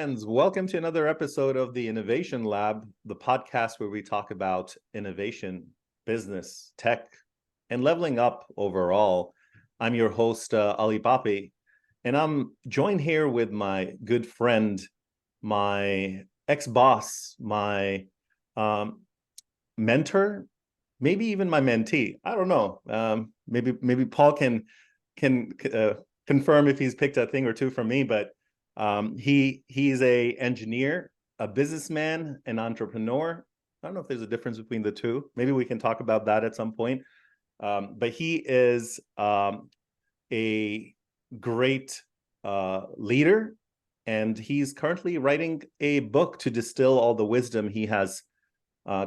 friends. Welcome to another episode of the Innovation Lab, the podcast where we talk about innovation, business, tech, and leveling up overall. I'm your host, Ali Papi, and I'm joined here with my good friend, my ex-boss, my mentor, maybe even my mentee. I don't know. Maybe Paul can confirm if he's picked a thing or two from me, but he's a engineer, a businessman, an entrepreneur. I don't know if there's a difference between the two. Maybe we can talk about that at some point. But he is a great leader, and he's currently writing a book to distill all the wisdom he has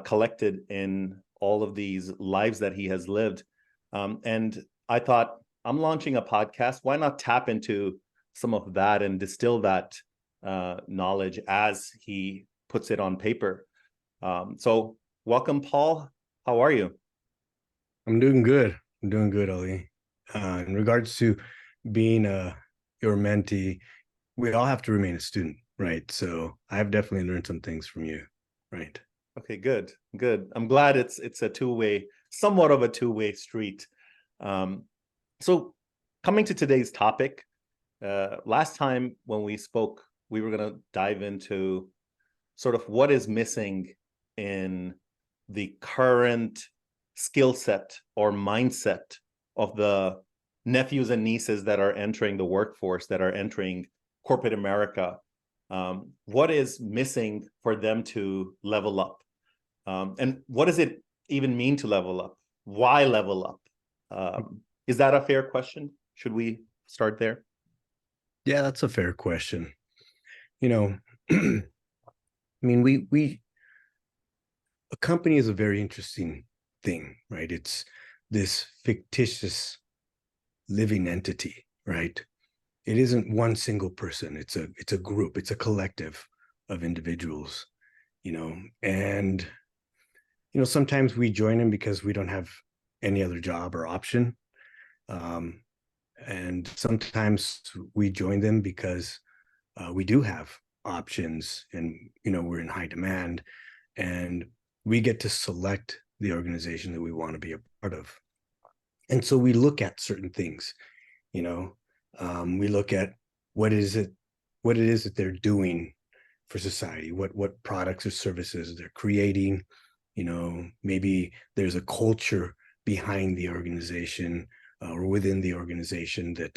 collected in all of these lives that he has lived. And I thought, I'm launching a podcast. Why not tap into some of that and distill that knowledge as he puts it on paper? So welcome, Paul. How are you? I'm doing good. Ali. In regards to being your mentee, we all have to remain a student, right? So I've definitely learned some things from you, right? Okay, good. I'm glad it's a two-way, somewhat of a two-way street. So coming to today's topic, last time when we spoke, we were going to dive into sort of what is missing in the current skill set or mindset of the nephews and nieces that are entering the workforce, that are entering corporate America. What is missing for them to level up? And what does it even mean to level up? Why level up? Is that a fair question? Should we start there? Yeah, that's a fair question. I mean, a company is a very interesting thing, right? It's this fictitious living entity, right? It isn't one single person. It's a group. It's a collective of individuals, and sometimes we join them because we don't have any other job or option. And sometimes we join them because we do have options, and we're in high demand, and we get to select the organization that we want to be a part of. And so we look at certain things. We look at what it is that they're doing for society, what products or services they're creating. Maybe there's a culture behind the organization or within the organization that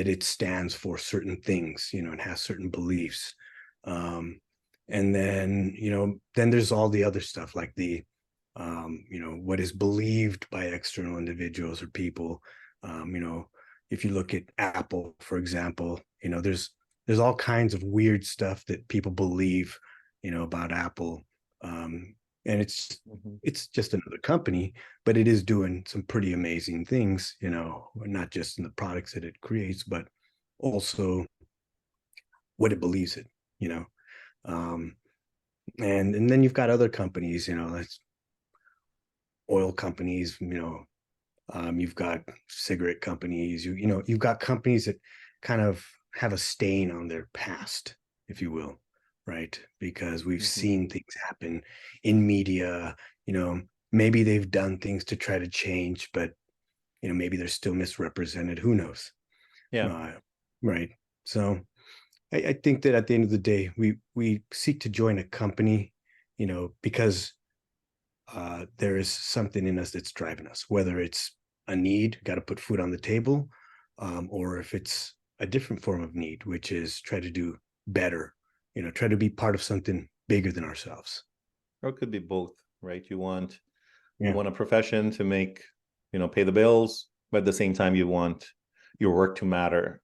it stands for certain things, it has certain beliefs. And then there's all the other stuff like the what is believed by external individuals or people. If you look at Apple, for example, there's all kinds of weird stuff that people believe, about Apple. And it's just another company, but it is doing some pretty amazing things, not just in the products that it creates, but also what it believes in, and then you've got other companies, like oil companies, you've got cigarette companies, you've got companies that kind of have a stain on their past, if you will, right? Because we've seen things happen in media, maybe they've done things to try to change, but maybe they're still misrepresented. Who knows? Yeah. Right. So I think that at the end of the day, we seek to join a company, because there is something in us that's driving us, whether it's a need, got to put food on the table, or if it's a different form of need, which is try to do better, try to be part of something bigger than ourselves. Or it could be both, right? You want Yeah. a profession to make, pay the bills, but at the same time, you want your work to matter,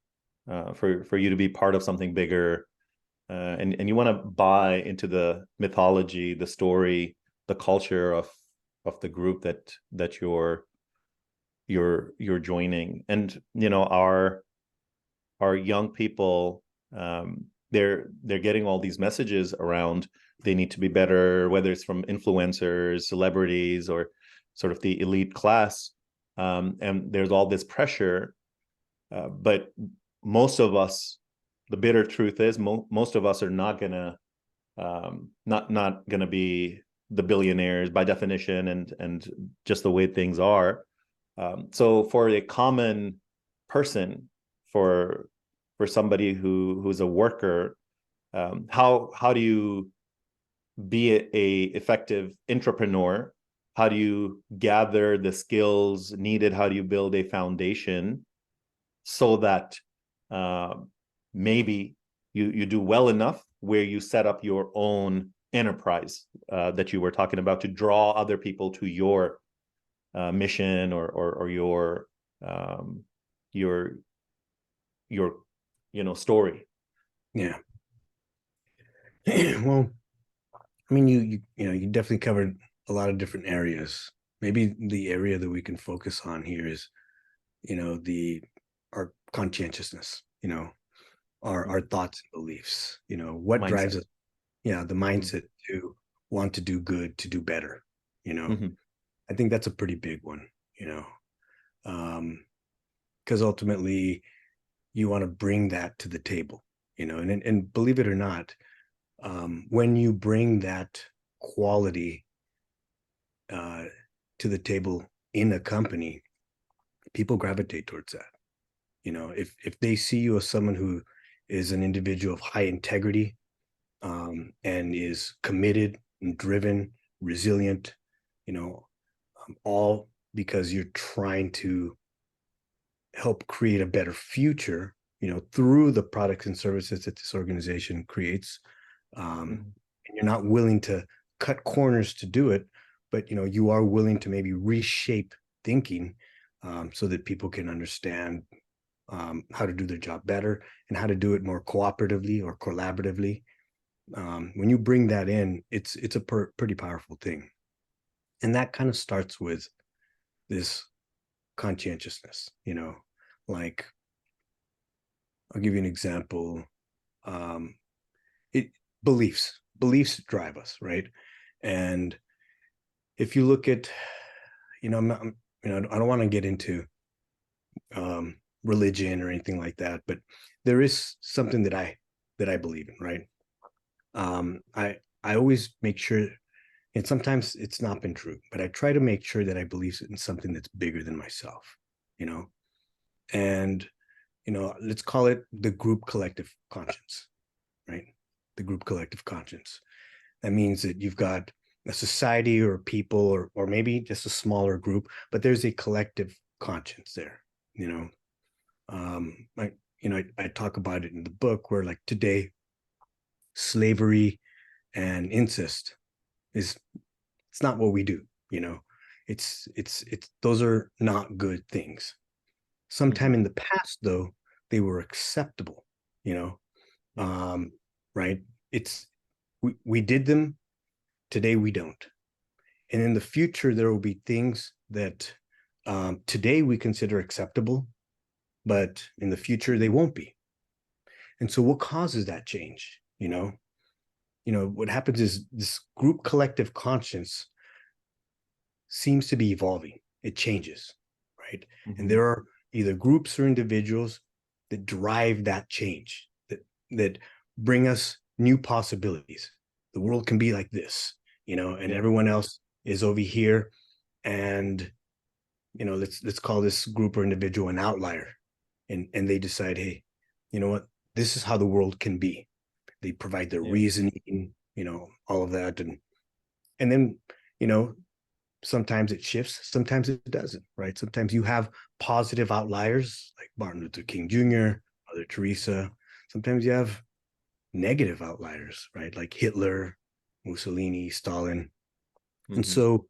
for you to be part of something bigger, and you want to buy into the mythology, the story, the culture of the group that you're joining. And our young people, they're getting all these messages around they need to be better, whether it's from influencers, celebrities, or sort of the elite class. And there's all this pressure, but most of us the bitter truth is most of us are not gonna not gonna be the billionaires by definition, and just the way things are. So for a common person, for somebody who's a worker, how do you be a effective entrepreneur? How do you gather the skills needed? How do you build a foundation so that maybe you do well enough where you set up your own enterprise that you were talking about, to draw other people to your mission, or your story? Yeah. Well, I mean, you definitely covered a lot of different areas. Maybe the area that we can focus on here is, our conscientiousness, our thoughts and beliefs, what Mindset. drives us. Yeah, the mindset to want to do good, to do better. I think that's a pretty big one, because ultimately you want to bring that to the table, and believe it or not, when you bring that quality to the table in a company, people gravitate towards that. If they see you as someone who is an individual of high integrity, and is committed and driven, resilient, all because you're trying to help create a better future, through the products and services that this organization creates. And you're not willing to cut corners to do it, but you are willing to maybe reshape thinking, so that people can understand how to do their job better and how to do it more cooperatively or collaboratively. When you bring that in, it's a pretty powerful thing, and that kind of starts with this conscientiousness. Like, I'll give you an example. It beliefs drive us, right? And if you look at, I'm not, I don't want to get into religion or anything like that, but there is something that I believe in, right? I always make sure, and sometimes it's not been true, but I try to make sure that I believe in something that's bigger than myself, and let's call it the group collective conscience, right? The group collective conscience. That means that you've got a society or people, or maybe just a smaller group, but there's a collective conscience there. I talk about it in the book, where like today, slavery and incest it's not what we do. It's those are not good things. Sometime in the past, though, they were acceptable. Right? We did them. Today we don't, and in the future there will be things that today we consider acceptable, but in the future they won't be. And so what causes that change? What happens is this group collective conscience seems to be evolving. It changes, right? And there are either groups or individuals that drive that change, that bring us new possibilities. The world can be like this, and everyone else is over here. And let's call this group or individual an outlier, and they decide, hey, you know what, this is how the world can be. They provide their reasoning, all of that, and then sometimes it shifts, sometimes it doesn't, right? Sometimes you have positive outliers like Martin Luther King Jr., Mother Teresa. Sometimes you have negative outliers, right? Like Hitler, Mussolini, Stalin. And so,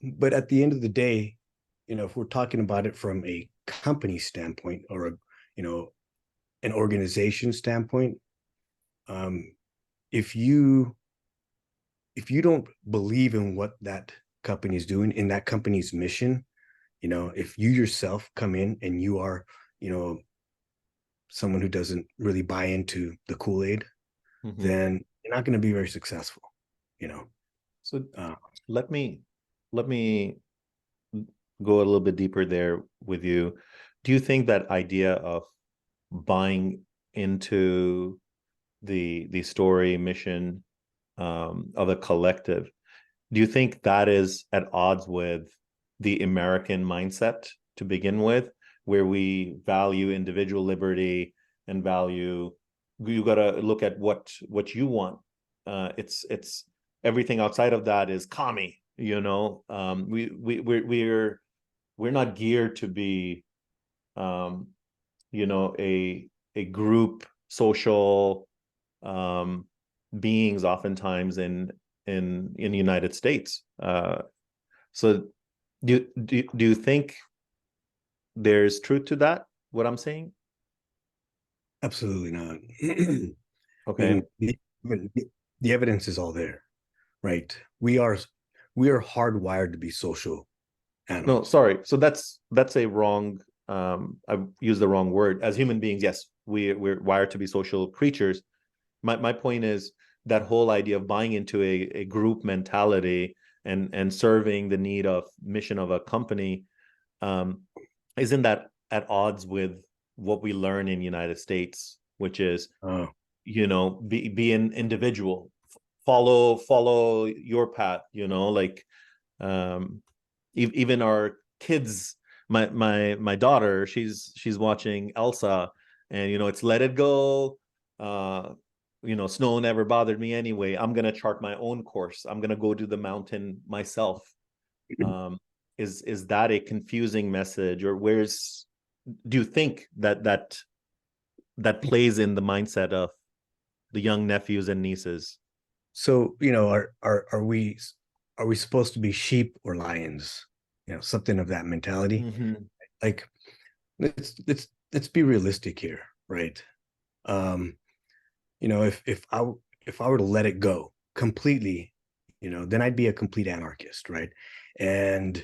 but at the end of the day, if we're talking about it from a company standpoint, or an organization standpoint, if you don't believe in what that company is doing, in that company's mission, if you yourself come in and you are, someone who doesn't really buy into the Kool-Aid, then you're not going to be very successful, So let me go a little bit deeper there with you. Do you think that idea of buying into the story mission of a collective. Do you think that is at odds with the American mindset to begin with, where we value individual liberty and value, you got to look at what you want. It's everything outside of that is commie. We're not geared to be a group social beings oftentimes in the United States. So do you think there's truth to that, what I'm saying? Absolutely not. I Okay. mean, the evidence is all there, right? We are hardwired to be social No, animals. sorry. So that's a wrong, I used the wrong word. As human beings, yes, we're wired to be social creatures. My point is that whole idea of buying into a group mentality and serving the need of mission of a company, um, isn't that at odds with what we learn in the United States, which is, Oh, be an individual, follow your path, like um even our kids, my daughter, she's watching Elsa, and it's let it go. uh Snow never bothered me anyway. I'm gonna chart my own course. I'm gonna go to the mountain myself. um is that a confusing message, or do you think that plays in the mindset of the young nephews and nieces? so are we supposed to be sheep or lions? Something of that mentality. Mm-hmm. Like, let's be realistic here, right? Um, if I were to let it go completely, then I'd be a complete anarchist, right? And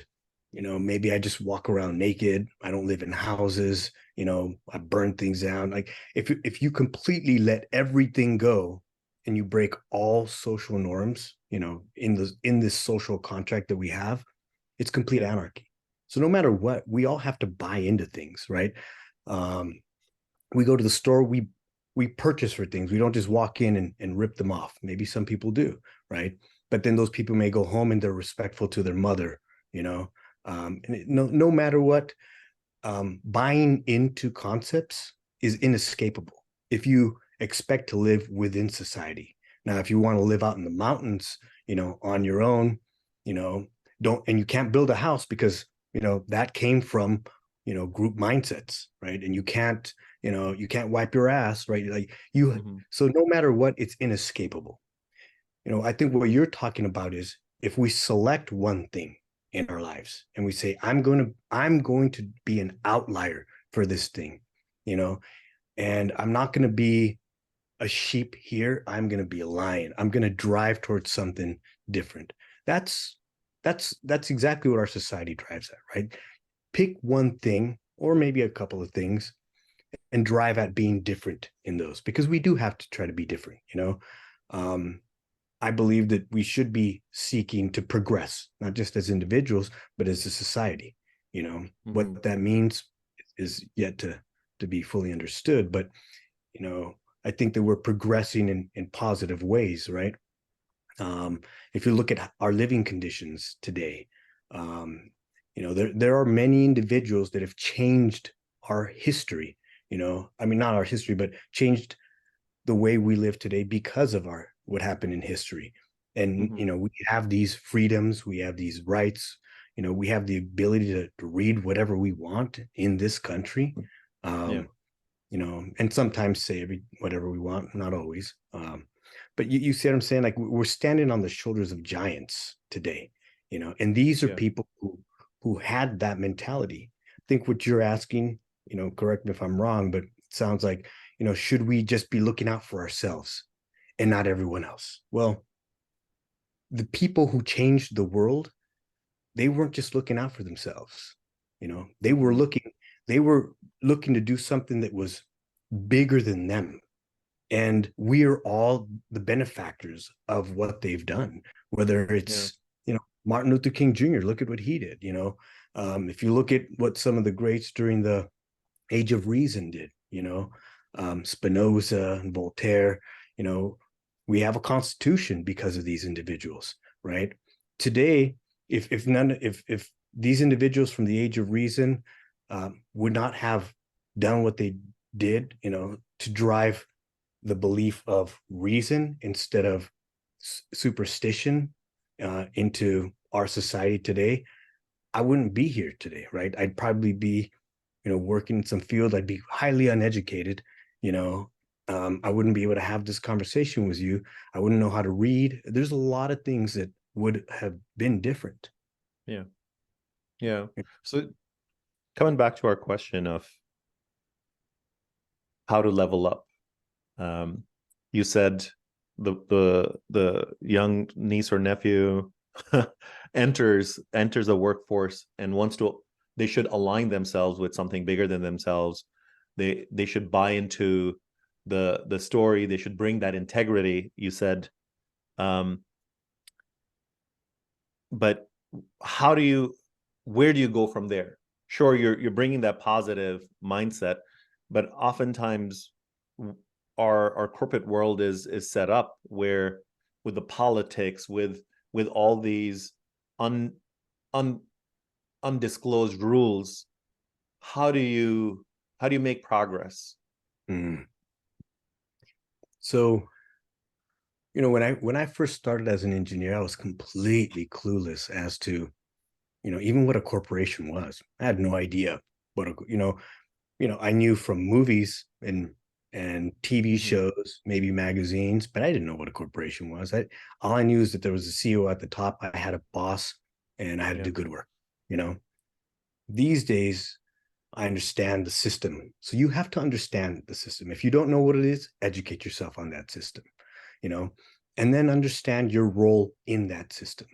maybe I just walk around naked. I don't live in houses. I burn things down. Like, if you completely let everything go and you break all social norms, in this social contract that we have, it's complete Yeah. anarchy. So no matter what, we all have to buy into things, right? Um, we go to the store, we purchase for things. We don't just walk in and rip them off. Maybe some people do, right? But then those people may go home and they're respectful to their mother, you know. No matter what, buying into concepts is inescapable if you expect to live within society. Now, if you want to live out in the mountains, on your own, you know, don't, and you can't build a house because, that came from, group mindsets, right? And you can't wipe your ass, right? Mm-hmm. So no matter what, it's inescapable. I think what you're talking about is if we select one thing in our lives and we say, I'm going to be an outlier for this thing, you know, and I'm not going to be a sheep here. I'm going to be a lion. I'm going to drive towards something different. That's that's exactly what our society drives at, right? Pick one thing or maybe a couple of things and drive at being different in those, because we do have to try to be different. um, I believe that we should be seeking to progress, not just as individuals, but as a society. Mm-hmm. What that means is yet to be fully understood. But you know, I think that we're progressing in positive ways, right? Um, if you look at our living conditions today, um, there are many individuals that have changed our history. I mean, not our history, but changed the way we live today because of our what happened in history. And Mm-hmm. we have these freedoms, we have these rights, we have the ability to read whatever we want in this country. Yeah. um and sometimes say whatever we want, not always. But you see what I'm saying? Like, we're standing on the shoulders of giants today, and these are Yeah. people who had that mentality. I think what you're asking, correct me if I'm wrong, but it sounds like, should we just be looking out for ourselves and not everyone else? Well, the people who changed the world, they weren't just looking out for themselves. They were Mm-hmm. looking to do something that was bigger than them. And we are all the benefactors of what they've done, whether Yeah. it's, Martin Luther King Jr., look at what he did. If you look at what some of the greats during the Age of Reason did, Spinoza and Voltaire, we have a constitution because of these individuals, right? Today, if these individuals from the age of reason would not have done what they did, to drive the belief of reason instead of superstition into our society today, I wouldn't be here today, right? I'd probably be, working in some field. I'd be highly uneducated, I wouldn't be able to have this conversation with you. I wouldn't know how to read. There's a lot of things that would have been different. Yeah. Yeah. So coming back to our question of how to level up, you said the young niece or nephew enters the workforce and they should align themselves with something bigger than themselves. They should buy into the story. They should bring that integrity, you said. But where do you go from there? Sure, you're bringing that positive mindset, but oftentimes our corporate world is set up where, with the politics, with all these undisclosed rules, how do you make progress? So, when I first started as an engineer, I was completely clueless as to, even what a corporation was. I had no idea what I knew from movies and TV shows, maybe magazines, but I didn't know what a corporation was. All I knew is that there was a CEO at the top. I had a boss, and I had to do good work. These days, I understand the system. So you have to understand the system. If you don't know what it is, educate yourself on that system, and then understand your role in that system.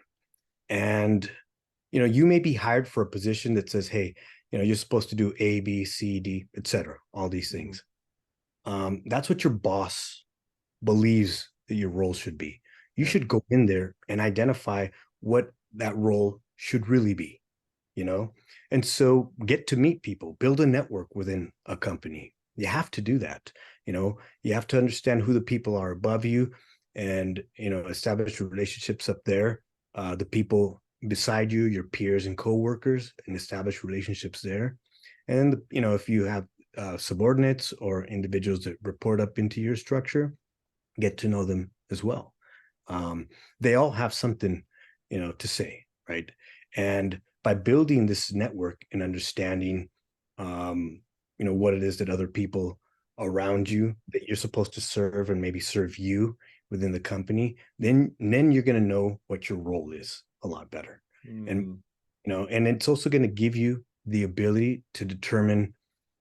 And, you may be hired for a position that says, hey, you're supposed to do A, B, C, D, etc., all these things. That's what your boss believes that your role should be. You should go in there and identify what that role should really be, and so get to meet people, build a network within a company. You have to do that. You have to understand who the people are above you, and establish relationships up there, the people beside you, your peers and co-workers, and establish relationships there. And if you have subordinates or individuals that report up into your structure, get to know them as well. They all have something to say, right? And by building this network and understanding what it is that other people around you that you're supposed to serve and maybe serve you within the company, then you're going to know what your role is a lot better. And and it's also going to give you the ability to determine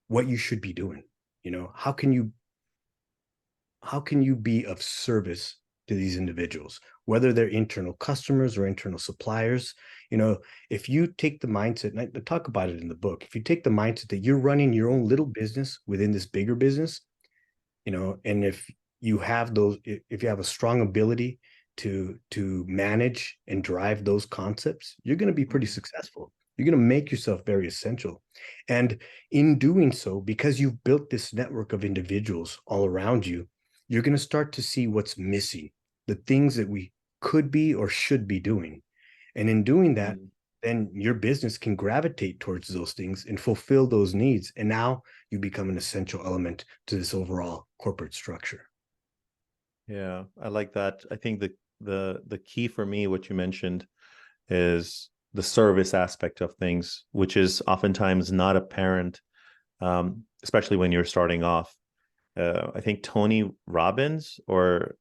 what you should be doing. How can you be of service to these individuals, whether they're internal customers or internal suppliers? If you take the mindset, and I talk about it in the book, if you take the mindset that you're running your own little business within this bigger business, and if you have a strong ability to manage and drive those concepts, you're going to be pretty successful. You're going to make yourself very essential. And in doing so, because you've built this network of individuals all around you, you're going to start to see what's missing, the things that we could be or should be doing. And in doing that, then your business can gravitate towards those things and fulfill those needs. And now you become an essential element to this overall corporate structure. Yeah, I like that. I think the key for me, what you mentioned, is the service aspect of things, which is oftentimes not apparent, especially when you're starting off. I think Tony Robbins, or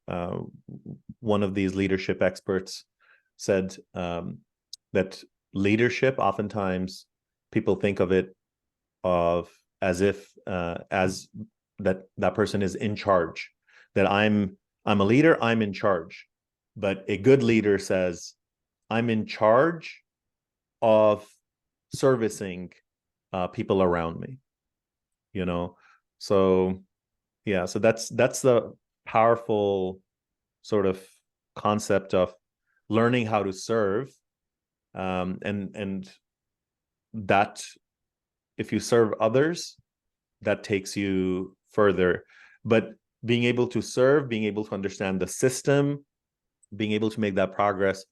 one of these leadership experts, said that leadership, oftentimes people think of it as if as that person is in charge, that I'm a leader, I'm in charge. But a good leader says, I'm in charge of servicing people around me, so yeah, so that's the powerful sort of concept of learning how to serve, and that if you serve others, that takes you further. But being able to serve, being able to understand the system, being able to make that progress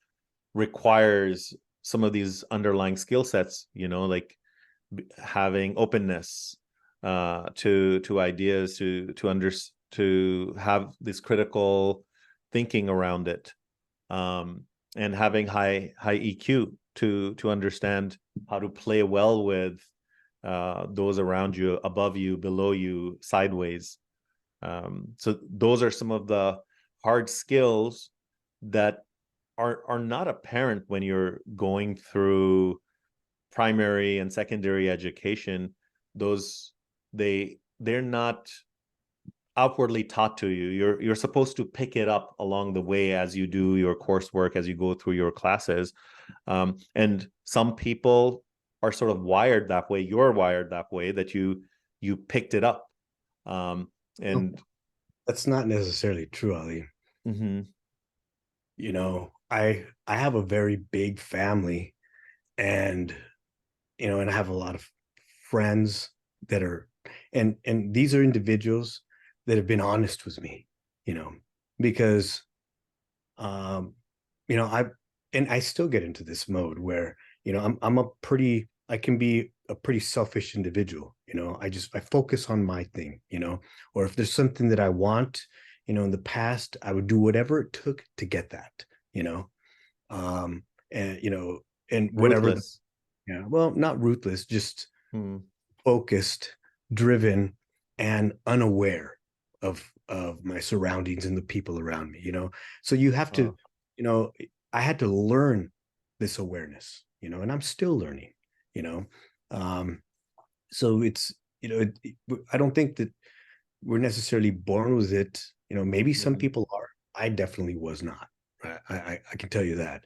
requires some of these underlying skill sets, like having openness to ideas, to have this critical thinking around it, and having high EQ to understand how to play well with those around you, above you, below you, sideways. So those are some of the hard skills that are not apparent when you're going through primary and secondary education. They're not outwardly taught to you. You're supposed to pick it up along the way as you do your coursework, as you go through your classes. And some people are sort of wired that way. You're wired that way, that you picked it up. And That's not necessarily true, Ali. mhm. You know, I have a very big family, and and I have a lot of friends that are, and these are individuals that have been honest with me, because um I and I still get into this mode where, I can be a pretty selfish individual. I focus on my thing, or if there's something that I want, in the past, I would do whatever it took to get that, you know. And and whatever Ruthless. yeah, well, not ruthless, just Hmm. focused, driven, and unaware of my surroundings and the people around me. So you have to, Oh. you know I had to learn this awareness, and I'm still learning. you know um so it's, I don't think that we're necessarily born with it. Maybe some Mhm. people are. I definitely was not. I can tell you that.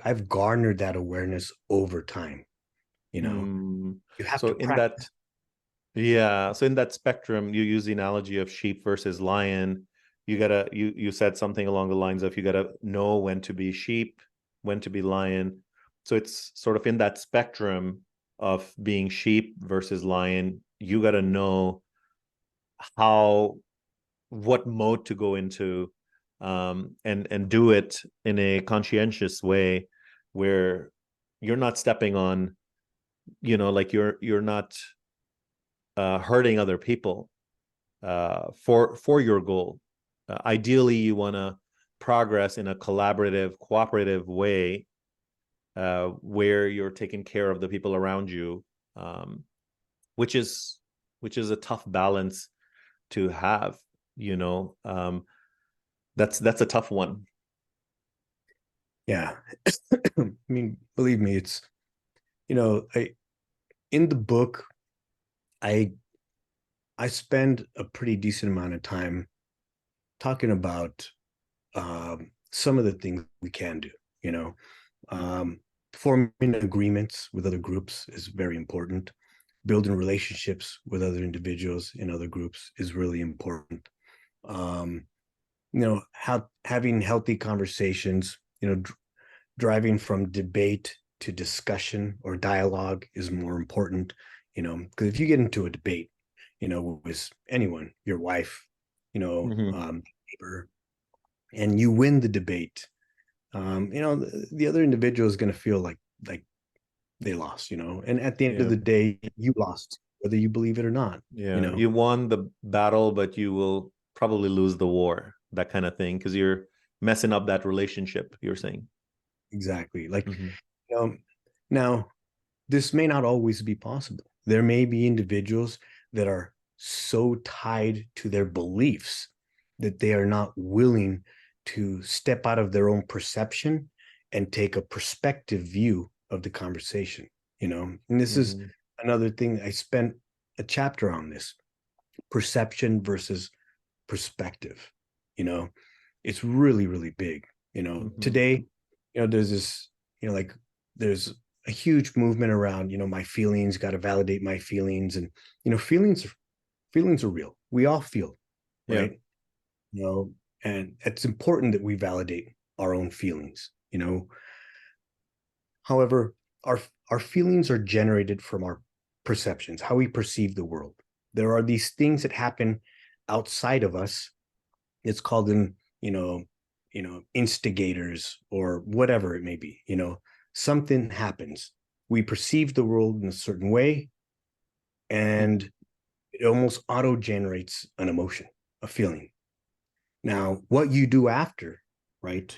I've garnered that awareness over time. you know Hmm. you have So to in practice. that, yeah, so in that spectrum, you use the analogy of sheep versus lion. You said something along the lines of, you gotta know when to be sheep, when to be lion. So it's sort of in that spectrum of being sheep versus lion. You gotta know how what mode to go into, and do it in a conscientious way, where you're not stepping on, like you're not hurting other people for your goal. Ideally, you want to progress in a collaborative, cooperative way, where you're taking care of the people around you, um, which is a tough balance to have. That's a tough one. Yeah. I mean, believe me, it's, I in the book, I I spend a pretty decent amount of time talking about some of the things we can do. You know, um, Forming agreements with other groups is very important. Building relationships with other individuals in other groups is really important. Um, having healthy conversations. Driving from debate to discussion or dialogue is more important. Because if you get into a debate, with anyone, your wife, Mm-hmm. neighbor, and you win the debate, the other individual is going to feel like they lost, and at the end of Yeah. the day, you lost, whether you believe it or not. Yeah, you won the battle, but you will probably lose the war, that kind of thing, because you're messing up that relationship, you're saying. Exactly. Like, Hmm. now this may not always be possible. There may be individuals that are so tied to their beliefs that they are not willing to step out of their own perception and take a perspective view of the conversation. And this is Hmm. another thing. I spent a chapter on this: perception versus perspective. You know, it's really, really big. Hmm. Today, there's this, like, there's a huge movement around, my feelings, got to validate my feelings. And, feelings are real. We all feel, Yeah. right? You know, and it's important that we validate our own feelings. However, our our feelings are generated from our perceptions, how we perceive the world. There are these things that happen outside of us. It's called them, instigators or whatever it may be. Something happens. We perceive the world in a certain way, and it almost auto generates an emotion, a feeling. Now, what you do after, right?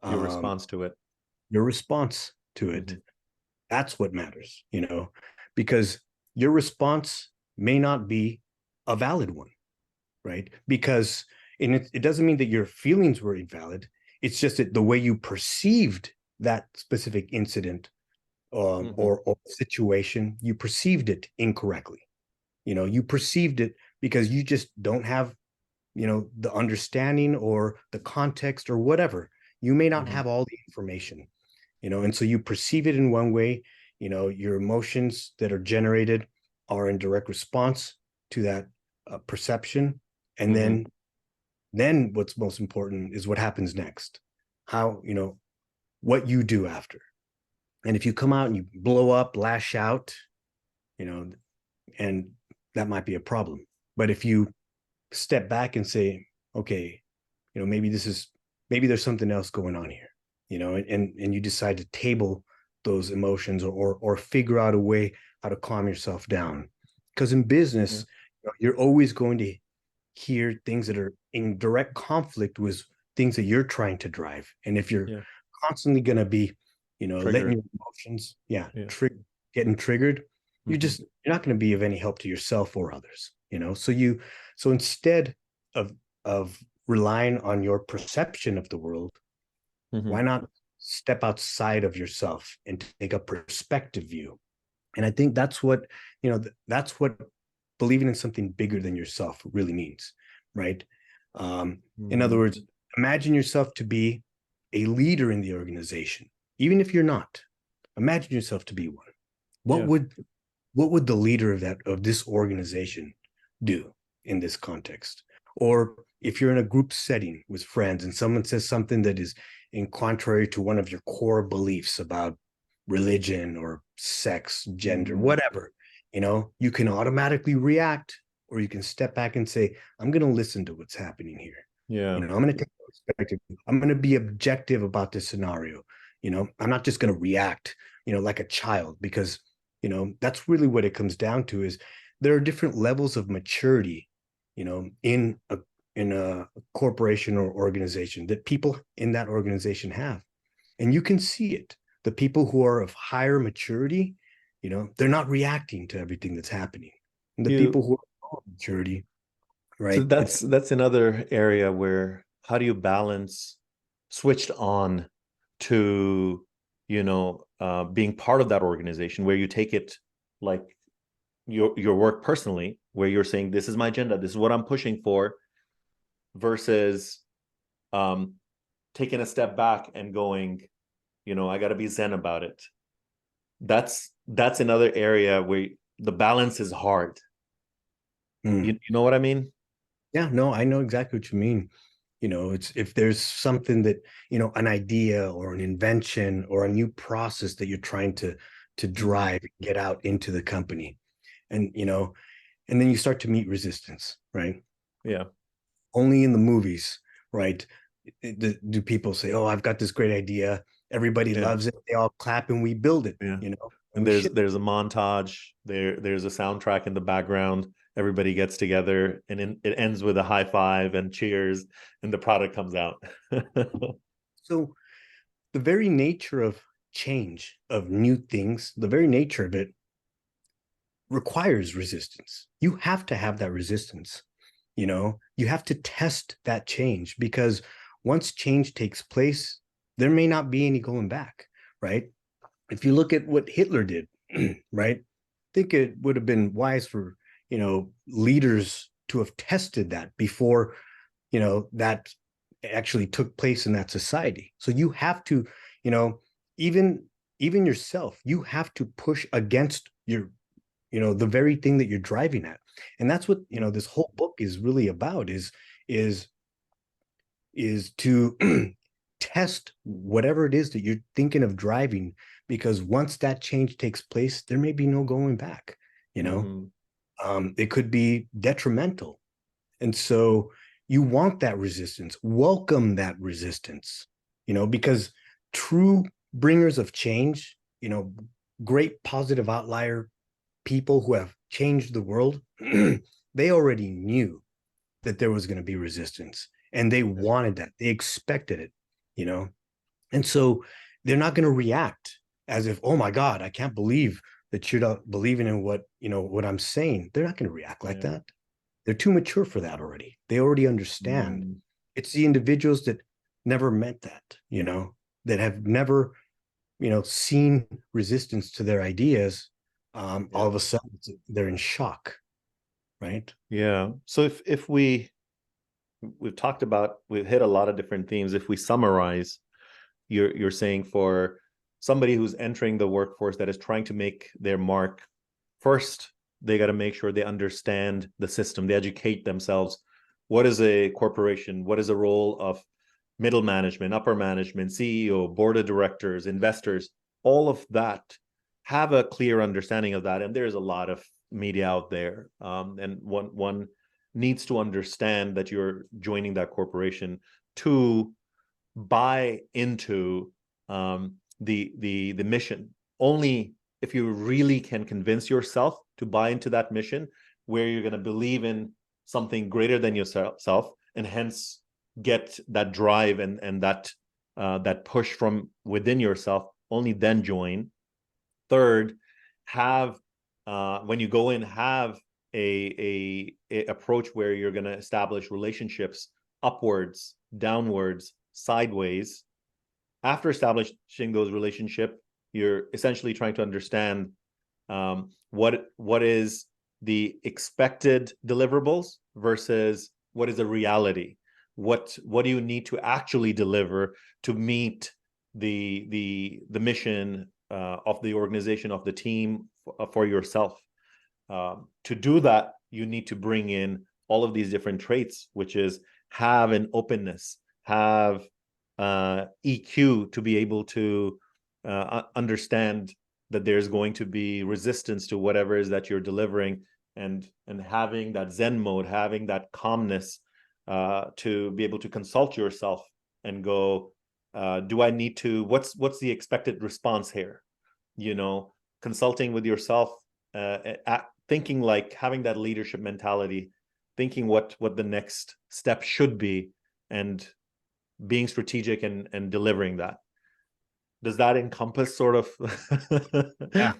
Your response to it. Your response to it, that's what matters, because your response may not be a valid one, right? Because it doesn't mean that your feelings were invalid. It's just that the way you perceived that specific incident or situation, you perceived it incorrectly. You perceived it because you just don't have, the understanding or the context or whatever. You may not have all the information, and so you perceive it in one way. Your emotions that are generated are in direct response to that perception. And then what's most important is what happens next, how, what you do after. And if you come out and you blow up, lash out, and that might be a problem. But if you step back and say, okay, maybe there's something else going on here, and you decide to table those emotions or figure out a way how to calm yourself down. Because in business, you're always going to hear things that are in direct conflict with things that you're trying to drive. And if you're constantly going to be, letting your emotions, getting triggered, you're not going to be of any help to yourself or others, so instead of relying on your perception of the world, why not step outside of yourself and take a perspective view? And I think that's what believing in something bigger than yourself really means, right? In other words, imagine yourself to be a leader in the organization. Even if you're not, imagine yourself to be one. What would the leader of this organization do in this context? Or if you're in a group setting with friends and someone says something that is in contrary to one of your core beliefs about religion or sex, gender, whatever, you can automatically react, or you can step back and say, I'm going to listen to what's happening here. I'm going to take a perspective. I'm going to be objective about this scenario. I'm not just going to react, like a child, because, that's really what it comes down to. Is there are different levels of maturity, in a corporation or organization that people in that organization have. And you can see it. The people who are of higher maturity, they're not reacting to everything that's happening. And the people who are of lower maturity, right? So that's another area where, how do you balance switched on to, being part of that organization, where you take it like your work personally, where you're saying, this is my agenda, this is what I'm pushing for, versus taking a step back and going, I got to be zen about it. That's another area where the balance is hard. You know what I mean? Yeah, no, I know exactly what you mean. It's if there's something that, an idea or an invention or a new process that you're trying to drive, get out into the company, and and then you start to meet resistance, right? Yeah. Only in the movies, right, do people say, oh, I've got this great idea, everybody loves it, they all clap, and we build it. And there's a montage, there's a soundtrack in the background, everybody gets together, and it ends with a high five and cheers, and the product comes out. So the very nature of change, of new things, the very nature of it requires resistance. You have to have that resistance. You have to test that change, because once change takes place, there may not be any going back, right? If you look at what Hitler did, right? I think it would have been wise for, leaders to have tested that before, that actually took place in that society. So you have to, even yourself, you have to push against your, the very thing that you're driving at. And that's what, this whole book is really about, is to test whatever it is that you're thinking of driving, because once that change takes place, there may be no going back, It could be detrimental. And so you want that resistance, welcome that resistance, because true bringers of change, great positive outlier people who have changed the world, they already knew that there was going to be resistance and they wanted that. They expected it, you know? And so they're not going to react as if, oh my God, I can't believe that you're not believing in what I'm saying. They're not going to react like that. They're too mature for that already. They already understand. It's the individuals that never meant that, that have never, seen resistance to their ideas. All of a sudden they're in shock, right? Yeah. So if we've hit a lot of different themes. If we summarize, you're saying for somebody who's entering the workforce that is trying to make their mark, first they got to make sure they understand the system, they educate themselves. What is a corporation? What is the role of middle management, upper management, CEO, board of directors, investors? All of that, have a clear understanding of that. And there's a lot of media out there, and one needs to understand that you're joining that corporation to buy into the mission. Only if you really can convince yourself to buy into that mission, where you're going to believe in something greater than yourself, and hence get that drive and that push from within yourself, only then join. Third, have when you go in, have a approach where you're going to establish relationships upwards, downwards, sideways. After establishing those relationships, you're essentially trying to understand what is the expected deliverables versus what is the reality. What do you need to actually deliver to meet the mission of the organization, of the team, for yourself? To do that, you need to bring in all of these different traits, which is have an openness, have EQ to be able to understand that there's going to be resistance to whatever it is that you're delivering, and having that Zen mode, having that calmness to be able to consult yourself and go, do I need to, what's the expected response here? Consulting with yourself, thinking, like, having that leadership mentality, thinking what the next step should be, and being strategic and delivering that. Does that encompass sort of? Yeah,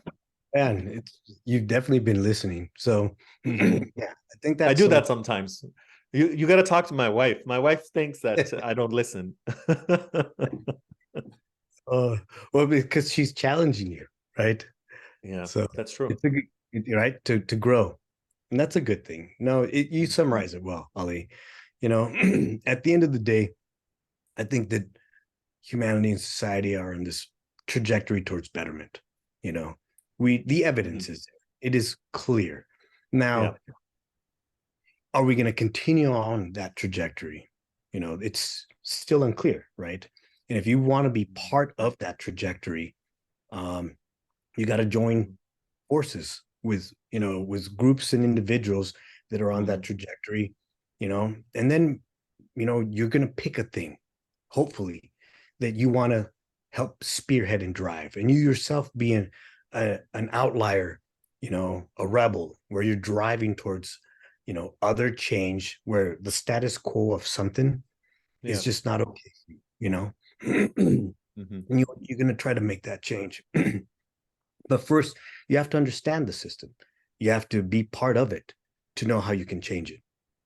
man, you've definitely been listening. So yeah, I think that's I do that sometimes. You got to talk to my wife. My wife thinks that I don't listen. Well, because she's challenging you, right? Yeah, So that's true. it's right to grow, and that's a good thing. No, you summarize it well, Ali. At the end of the day, I think that humanity and society are in this trajectory towards betterment. The evidence is there. It is clear. Now, are we going to continue on that trajectory? It's still unclear, right? And if you want to be part of that trajectory, you got to join forces with groups and individuals that are on that trajectory, and then you're going to pick a thing, hopefully, that you want to help spearhead and drive, and you yourself being an outlier, a rebel, where you're driving towards other change, where the status quo of something is just not okay, and you're going to try to make that change. But first, you have to understand the system. You have to be part of it to know how you can change it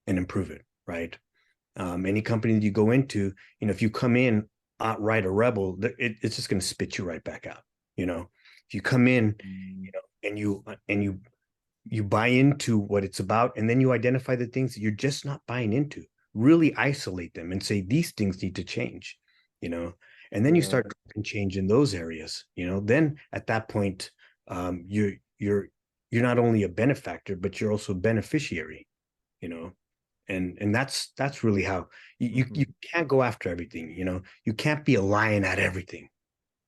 and improve it, right? Any company that you go into, if you come in outright a rebel, it's just going to spit you right back out. If you come in, and you buy into what it's about, and then you identify the things that you're just not buying into, really isolate them and say, these things need to change, and then you start driving change in those areas, then at that point, you're not only a benefactor, but you're also a beneficiary, and that's really how you can't go after everything, you can't be a lion at everything,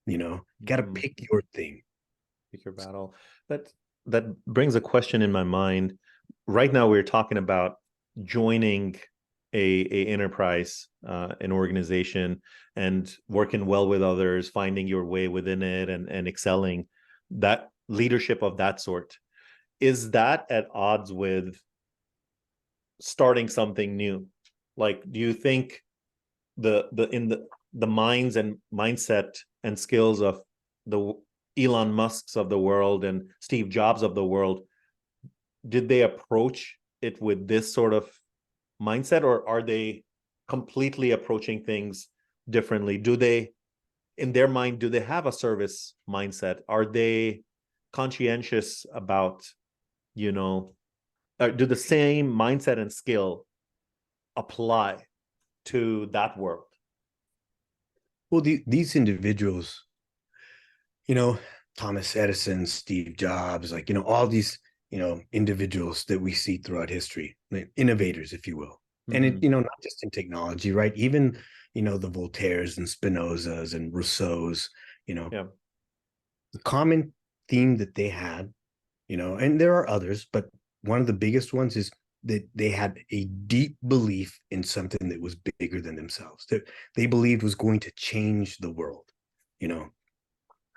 you got to pick your thing. Pick your battle. That brings a question in my mind. right now we're talking about joining a enterprise, an organization, and working well with others, finding your way within it, and excelling. That leadership of that sort, is that at odds with starting something new? Like, do you think the minds and mindset and skills of the Elon Musks of the world and Steve Jobs of the world, did they approach it with this sort of mindset, or are they completely approaching things differently? Do they, in their mind, do they have a service mindset? Are they conscientious about, you know, do the same mindset and skill apply to that world? Well, these individuals, you know, Thomas Edison, Steve Jobs, like, all these, individuals that we see throughout history, like innovators, if you will. And it, Mm-hmm. not just in technology, right? Even, the Voltaires and Spinozas and Rousseaus, Yeah. the common theme that they had, and there are others, but one of the biggest ones is that they had a deep belief in something that was bigger than themselves, that they believed was going to change the world. You know,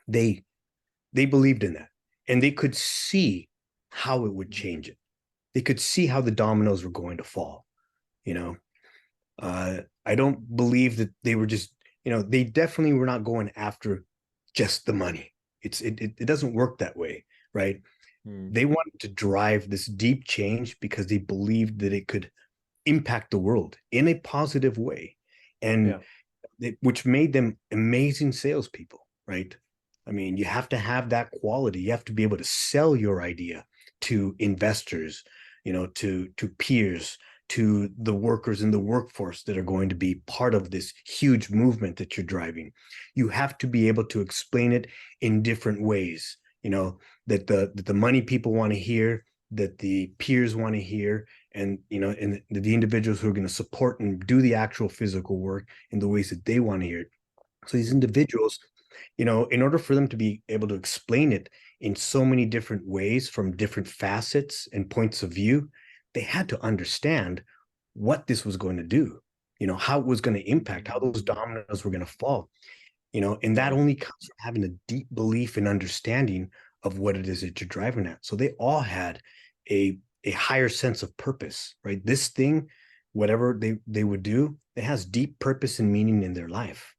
they they believed in that, and they could see how it would change it. They could see how the dominoes were going to fall. You know, I don't believe that they were just, they definitely were not going after just the money. It doesn't work that way, right? Mm. They wanted to drive this deep change because they believed that it could impact the world in a positive way, and Yeah. which made them amazing salespeople, right? I mean, you have to have that quality. You have to be able to sell your idea to investors, to peers, to the workers in the workforce that are going to be part of this huge movement that you're driving. You have to be able to explain it in different ways, that the money people want to hear, that the peers want to hear, and and the individuals who are going to support and do the actual physical work in the ways that they want to hear it. So these individuals, in order for them to be able to explain it in so many different ways from different facets and points of view, they had to understand what this was going to do, how it was going to impact, how those dominoes were going to fall, and that Yeah. only comes from having a deep belief and understanding of what it is that you're driving at. So they all had a higher sense of purpose, right? This thing, whatever they would do, it has deep purpose and meaning in their life.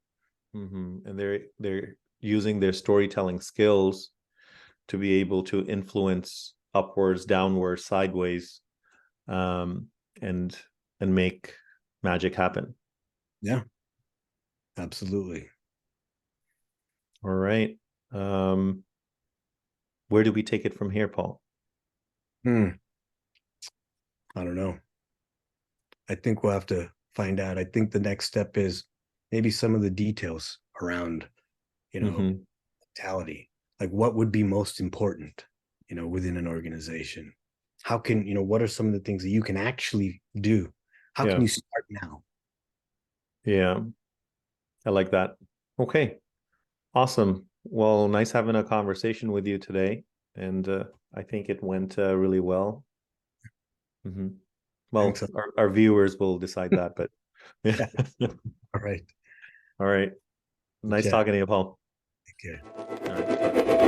Mm-hmm. And they're using their storytelling skills to be able to influence upwards, downwards, sideways, um, and make magic happen. Yeah, absolutely. All right. Um, where do we take it from here, Paul? I don't know. I think we'll have to find out. I think the next step is maybe some of the details around, Mm-hmm. mentality. Like what would be most important, within an organization? How can, what are some of the things that you can actually do? How can Yeah. you start now? Yeah. I like that. Okay. Awesome. Well, nice having a conversation with you today. And I think it went really well. Mm-hmm. Thanks. Well, our viewers will decide that, but yeah. Yeah. All right. All right. Nice Okay. talking to you, Paul. Take care. All right.